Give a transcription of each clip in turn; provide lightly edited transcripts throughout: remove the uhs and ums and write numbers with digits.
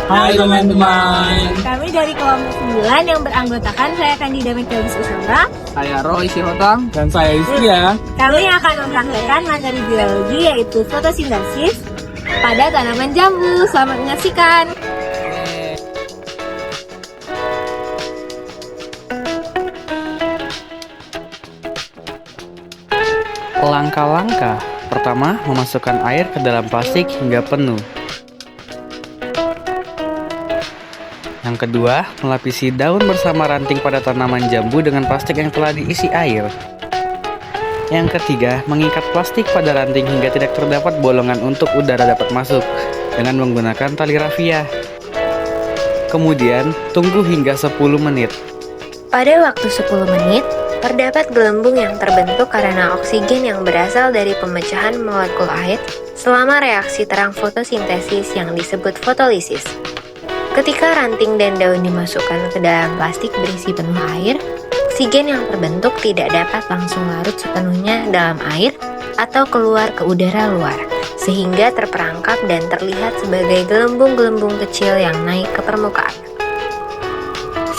Hai teman-teman. Kami dari kelompok 9 yang beranggotakan saya Kandida Mekialis Usara. Saya Roy Sirotang dan saya Istria. Kami akan mempraktekkan materi biologi yaitu fotosintesis pada tanaman jambu. Selamat menyaksikan. Langkah-langkah pertama, memasukkan air ke dalam plastik hingga penuh. Yang kedua, melapisi daun bersama ranting pada tanaman jambu dengan plastik yang telah diisi air. Yang ketiga, mengikat plastik pada ranting hingga tidak terdapat bolongan untuk udara dapat masuk dengan menggunakan tali rafia. Kemudian, tunggu hingga 10 menit. Pada waktu 10 menit, terdapat gelembung yang terbentuk karena oksigen yang berasal dari pemecahan molekul air selama reaksi terang fotosintesis yang disebut fotolisis. Ketika ranting dan daun dimasukkan ke dalam plastik berisi penuh air, oksigen yang terbentuk tidak dapat langsung larut sepenuhnya dalam air atau keluar ke udara luar, sehingga terperangkap dan terlihat sebagai gelembung-gelembung kecil yang naik ke permukaan.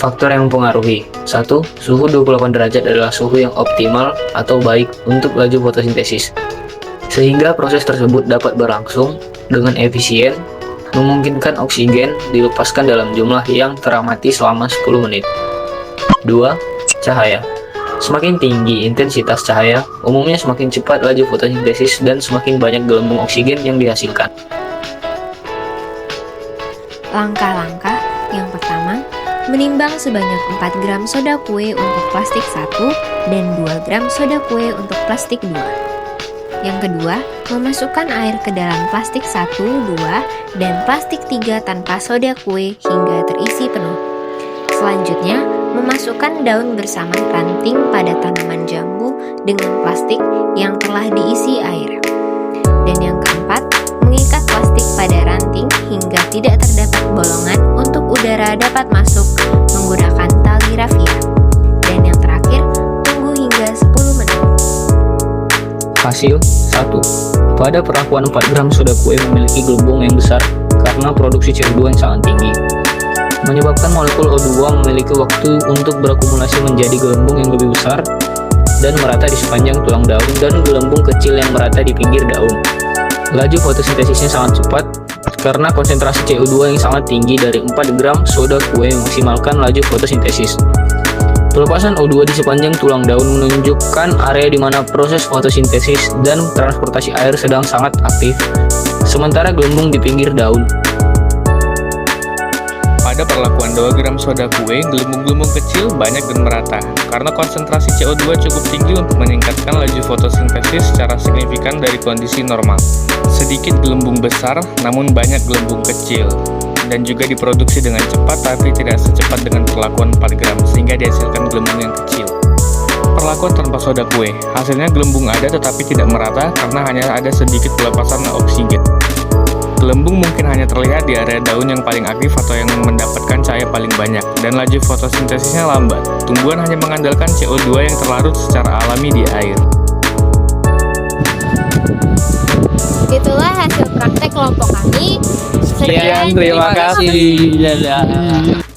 Faktor yang mempengaruhi. 1. Suhu 28 derajat adalah suhu yang optimal atau baik untuk laju fotosintesis, sehingga proses tersebut dapat berlangsung dengan efisien, memungkinkan oksigen dilepaskan dalam jumlah yang teramati selama 10 menit. 2. Cahaya. Semakin tinggi intensitas cahaya, umumnya semakin cepat laju fotosintesis dan semakin banyak gelembung oksigen yang dihasilkan. Langkah-langkah yang pertama, menimbang sebanyak 4 gram soda kue untuk plastik 1 dan 2 gram soda kue untuk plastik 2. Yang kedua, memasukkan air ke dalam plastik 1, 2, dan plastik 3 tanpa soda kue hingga terisi penuh. Selanjutnya, memasukkan daun bersama ranting pada tanaman jambu dengan plastik yang telah diisi air. Dan yang keempat, mengikat plastik pada ranting hingga tidak terdapat bolongan untuk udara dapat masuk menggunakan tali rafia. Dan yang terakhir, tunggu hingga 10 menit. Hasil 1. Pada perlakuan 4 gram soda kue memiliki gelembung yang besar karena produksi CO2 yang sangat tinggi, menyebabkan molekul O2 memiliki waktu untuk berakumulasi menjadi gelembung yang lebih besar dan merata di sepanjang tulang daun dan gelembung kecil yang merata di pinggir daun. Laju fotosintesisnya sangat cepat karena konsentrasi CO2 yang sangat tinggi dari 4 gram soda kue memaksimalkan laju fotosintesis. Pelepasan O2 di sepanjang tulang daun menunjukkan area di mana proses fotosintesis dan transportasi air sedang sangat aktif, sementara gelembung di pinggir daun. Pada perlakuan 2 gram soda kue, gelembung-gelembung kecil banyak dan merata, karena konsentrasi CO2 cukup tinggi untuk meningkatkan laju fotosintesis secara signifikan dari kondisi normal. Sedikit gelembung besar, namun banyak gelembung kecil, dan juga diproduksi dengan cepat tapi tidak secepat dengan perlakuan 4 gram, sehingga dihasilkan gelembung yang kecil. Perlakuan tanpa soda kue, hasilnya gelembung ada tetapi tidak merata karena hanya ada sedikit pelepasan oksigen. Gelembung mungkin hanya terlihat di area daun yang paling aktif atau yang mendapatkan cahaya paling banyak, dan laju fotosintesisnya lambat. Tumbuhan hanya mengandalkan CO2 yang terlarut secara alami di air. Itulah hasil praktek kelompok kami. Sekian, terima kasih. Dadah.